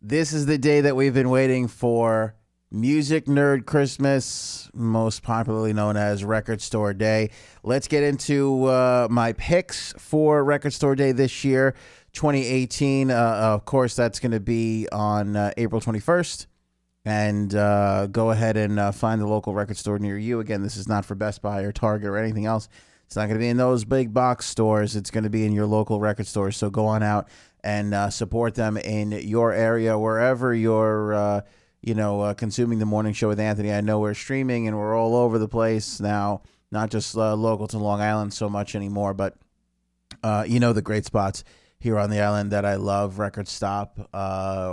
This is the day that we've been waiting for. Music Nerd Christmas, most popularly known as Record Store Day. Let's get into my picks for Record Store Day this year, 2018. Of course, that's going to be on April 21st. And go ahead and find the local record store near you. Again, this is not for Best Buy or Target or anything else. It's not going to be in those big box stores. It's going to be in your local record stores. So go on out and support them in your area, wherever you're consuming the morning show with Anthony. I know we're streaming and we're all over the place now, not just local to Long Island so much anymore, but the great spots here on the island that I love. Record Stop,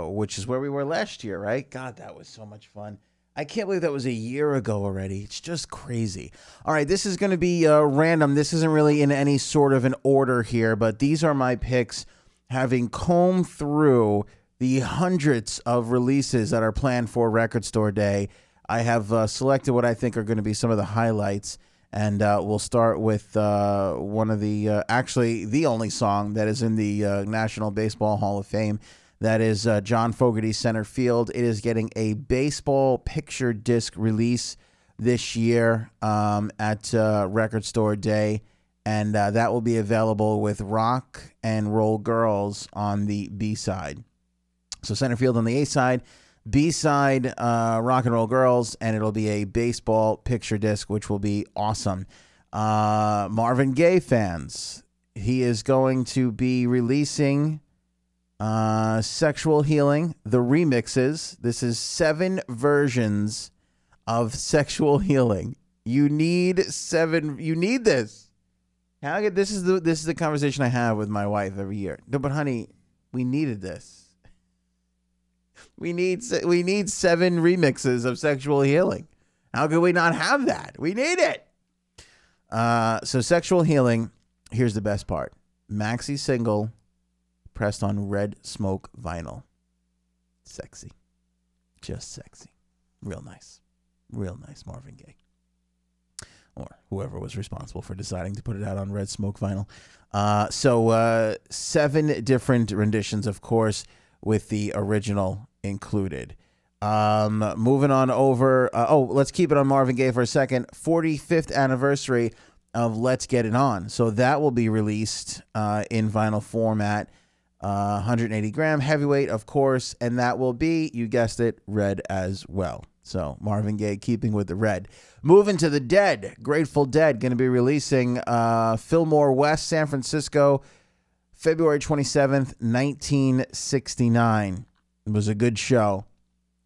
which is where we were last year, right? God, that was so much fun. I can't believe that was a year ago already. It's just crazy. All right, this is going to be random. This isn't really in any sort of an order here, but these are my picks, having combed through the hundreds of releases that are planned for Record Store Day. I have selected what I think are going to be some of the highlights, and we'll start with one of the, actually the only song that is in the National Baseball Hall of Fame. That is John Fogerty's Centerfield. It is getting a baseball picture disc release this year at Record Store Day. And that will be available with Rock and Roll Girls on the B-side. So Centerfield on the A-side, B-side, Rock and Roll Girls, and it'll be a baseball picture disc, which will be awesome. Marvin Gaye fans, he is going to be releasing Sexual Healing, the remixes. This is 7 versions of Sexual Healing. You need this. This is the conversation I have with my wife every year. No, but honey, we needed this. We need 7 remixes of Sexual Healing. How could we not have that? We need it. So Sexual Healing, here's the best part. Maxi single pressed on red smoke vinyl. Sexy. Just sexy. Real nice. Real nice, Marvin Gaye. Or whoever was responsible for deciding to put it out on red smoke vinyl. So 7 different renditions, of course, with the original included. Moving on over. Let's keep it on Marvin Gaye for a second. 45th anniversary of Let's Get It On. So that will be released in vinyl format. 180 gram heavyweight, of course. And that will be, you guessed it, red as well. So Marvin Gaye keeping with the red. Moving to the Dead. Grateful Dead going to be releasing Fillmore West, San Francisco, February 27th, 1969. It was a good show.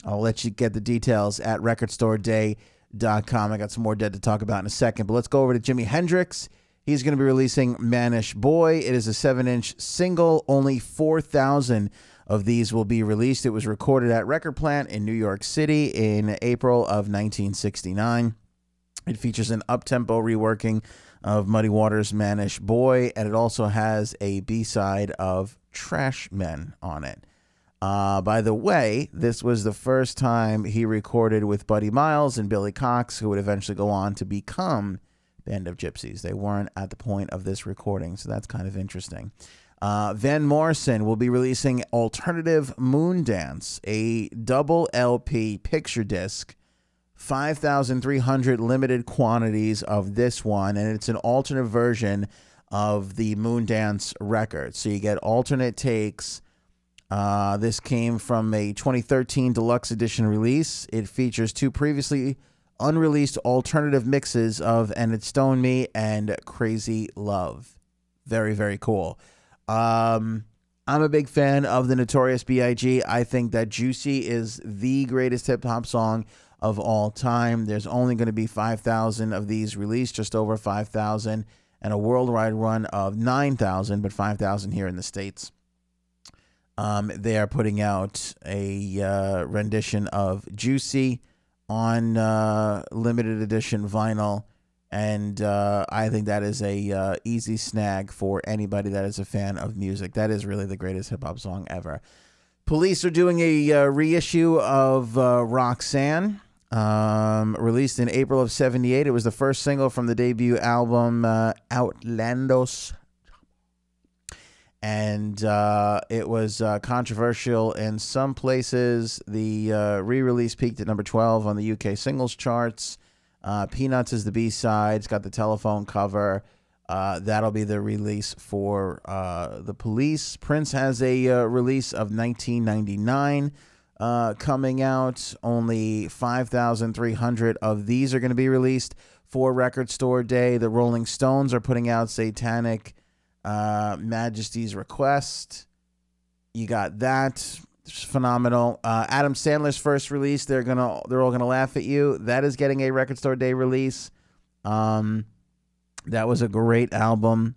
I'll let you get the details at recordstoreday.com. I got some more Dead to talk about in a second. But let's go over to Jimi Hendrix. He's going to be releasing Mannish Boy. It is a 7-inch single. Only 4,000 of these will be released. It was recorded at Record Plant in New York City in April of 1969. It features an up-tempo reworking of Muddy Waters' Mannish Boy, and it also has a B-side of Trash Men on it. By the way, this was the first time he recorded with Buddy Miles and Billy Cox, who would eventually go on to become Band of Gypsies. They weren't at the point of this recording, so that's kind of interesting. Van Morrison will be releasing Alternative Moon Dance, a double LP picture disc, 5,300 limited quantities of this one, and it's an alternate version of the Moon Dance record. So you get alternate takes. This came from a 2013 deluxe edition release. It features 2 previously unreleased alternative mixes of And It Stoned Me and Crazy Love. Very, very cool. I'm a big fan of the Notorious B.I.G. I think that Juicy is the greatest hip-hop song of all time. There's only going to be 5,000 of these released, just over 5,000, and a worldwide run of 9,000, but 5,000 here in the States. They are putting out a rendition of Juicy on limited edition vinyl. And I think that is a easy snag for anybody that is a fan of music. That is really the greatest hip-hop song ever. Police are doing a reissue of Roxanne, released in April of 78. It was the first single from the debut album Outlandos. and it was controversial in some places. The re-release peaked at number 12 on the UK singles charts. Peanuts is the B-side. It's got the telephone cover. That'll be the release for The Police. Prince has a release of 1999 coming out. Only 5,300 of these are going to be released for Record Store Day. The Rolling Stones are putting out Satanic Majesty's Request. You got that. It's phenomenal. Adam Sandler's first release, they're all gonna laugh at you. That is getting a Record Store Day release. That was a great album.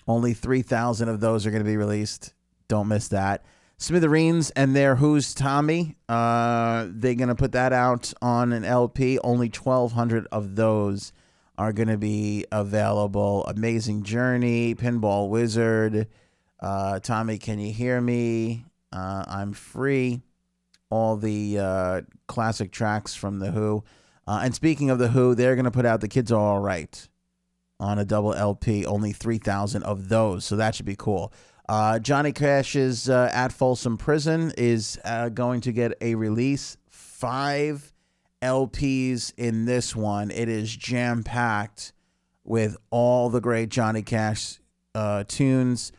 Only 3,000 of those are gonna be released. Don't miss that. Smithereens and their Who's Tommy. They're gonna put that out on an LP. Only 1,200 of those are going to be available. Amazing Journey, Pinball Wizard, Tommy, Can You Hear Me? I'm Free. All the classic tracks from The Who. And speaking of The Who, they're going to put out The Kids Are All Right on a double LP. Only 3,000 of those, so that should be cool. Johnny Cash's At Folsom Prison is going to get a release. 5 LPs in this one. It is jam-packed with all the great Johnny Cash tunes.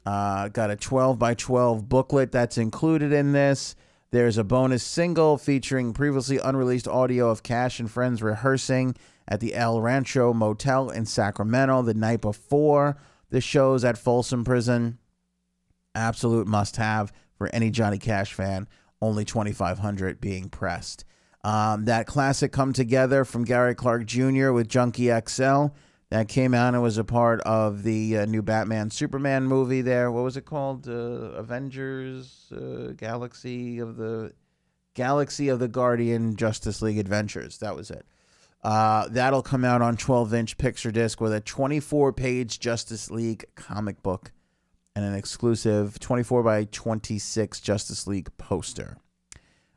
Got a 12 by 12 booklet that's included in this. There's a bonus single featuring previously unreleased audio of Cash and friends rehearsing at the El Rancho Motel in Sacramento the night before the shows at Folsom Prison. Absolute must-have for any Johnny Cash fan. Only 2,500 being pressed. That classic Come Together from Gary Clark Jr. with Junkie XL that came out and was a part of the new Batman Superman movie there. What was it called? Avengers Galaxy of the Guardian Justice League Adventures. That was it. That'll come out on 12-inch picture disc with a 24-page Justice League comic book and an exclusive 24 by 26 Justice League poster.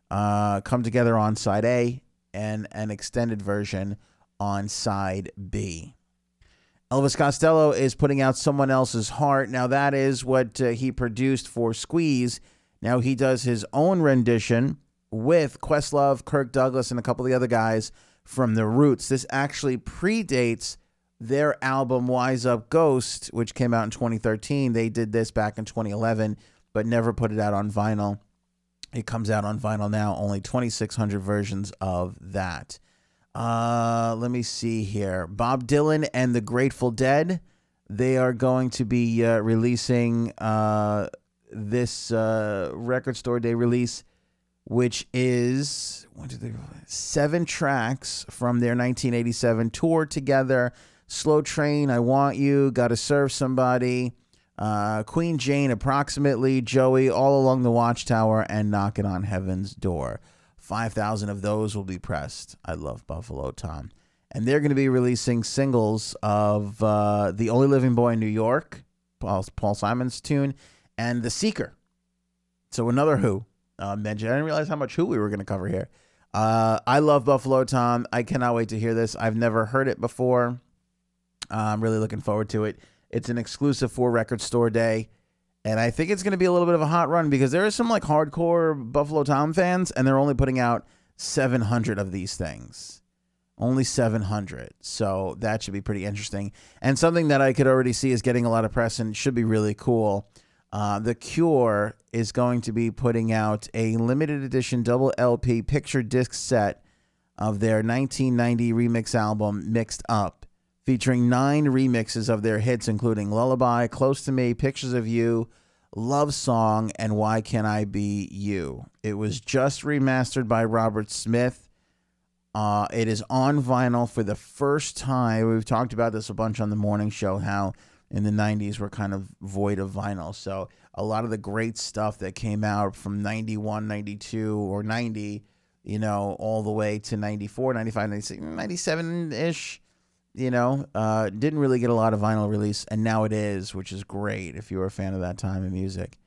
Come Together on side A and an extended version on side B. Elvis Costello is putting out Someone Else's Heart. Now that is what he produced for Squeeze. Now he does his own rendition with Questlove, Kirk Douglas, and a couple of the other guys from The Roots. This actually predates their album Wise Up Ghost, which came out in 2013. They did this back in 2011, but never put it out on vinyl. It comes out on vinyl now, only 2,600 versions of that. Let me see here. Bob Dylan and the Grateful Dead, they are going to be releasing this Record Store Day release, which is 7 tracks from their 1987 tour together. Slow Train, I Want You, Gotta Serve Somebody, Queen Jane, Approximately, Joey, All Along the Watchtower, and Knocking on Heaven's Door. 5,000 of those will be pressed. I love Buffalo Tom. And they're going to be releasing singles of The Only Living Boy in New York, Paul Simon's tune, and The Seeker. So another Who mention. I didn't realize how much Who we were going to cover here. I love Buffalo Tom. I cannot wait to hear this. I've never heard it before. I'm really looking forward to it. It's an exclusive for Record Store Day. And I think it's going to be a little bit of a hot run because there are some like hardcore Buffalo Tom fans, and they're only putting out 700 of these things. Only 700. So that should be pretty interesting. And something that I could already see is getting a lot of press and should be really cool. The Cure is going to be putting out a limited edition double LP picture disc set of their 1990 remix album, Mixed Up, featuring 9 remixes of their hits, including Lullaby, Close to Me, Pictures of You, Love Song, and Why Can't I Be You. It was just remastered by Robert Smith. It is on vinyl for the first time. We've talked about this a bunch on the morning show, how in the 90s we're kind of void of vinyl. So a lot of the great stuff that came out from 91, 92, or 90, you know, all the way to 94, 95, 96, 97-ish, you know, didn't really get a lot of vinyl release, and now it is, which is great if you were a fan of that time of music.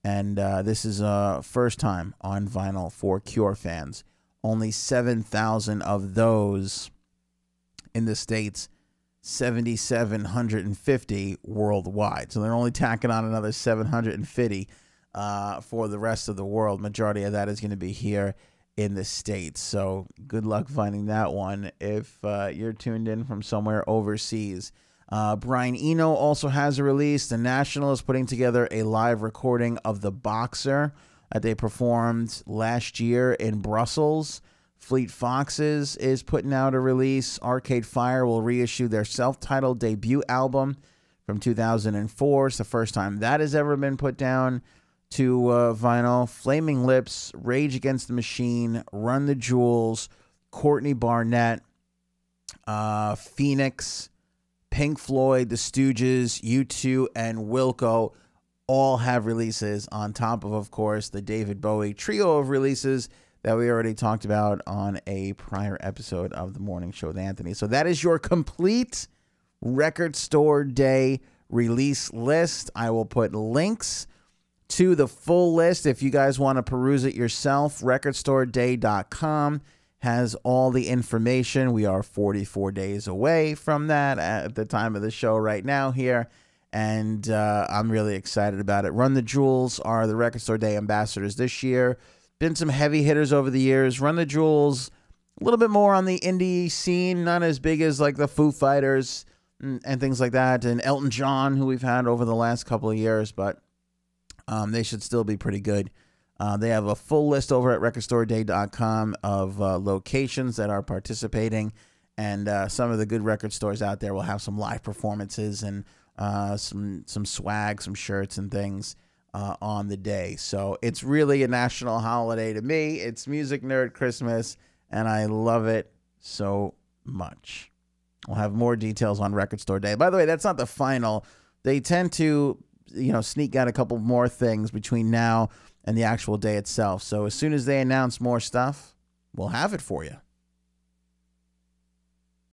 And this is first time on vinyl for Cure fans. Only 7,000 of those in the States, 7,750 worldwide. So they're only tacking on another 750 for the rest of the world. Majority of that is going to be here in the States. So good luck finding that one if you're tuned in from somewhere overseas. Brian Eno also has a release. The National is putting together a live recording of The Boxer that they performed last year in Brussels. Fleet Foxes is putting out a release. Arcade Fire will reissue their self-titled debut album from 2004. It's the first time that has ever been put down to vinyl. Flaming Lips, Rage Against the Machine, Run the Jewels, Courtney Barnett, Phoenix, Pink Floyd, The Stooges, U2, and Wilco all have releases on top of course, the David Bowie trio of releases that we already talked about on a prior episode of The Morning Show with Anthony. So that is your complete Record Store Day release list. I will put links to the full list if you guys want to peruse it yourself. recordstoreday.com has all the information. We are 44 days away from that at the time of the show right now here, and I'm really excited about it. Run the Jewels are the Record Store Day ambassadors this year. Been some heavy hitters over the years. Run the Jewels, a little bit more on the indie scene, not as big as like the Foo Fighters and things like that, and Elton John, who we've had over the last couple of years, but they should still be pretty good. They have a full list over at recordstoreday.com of locations that are participating, and some of the good record stores out there will have some live performances and some swag, some shirts and things on the day. So it's really a national holiday to me. It's Music Nerd Christmas, and I love it so much. We'll have more details on Record Store Day. By the way, that's not the final. They tend to, sneak out a couple more things between now and the actual day itself. So as soon as they announce more stuff, we'll have it for you.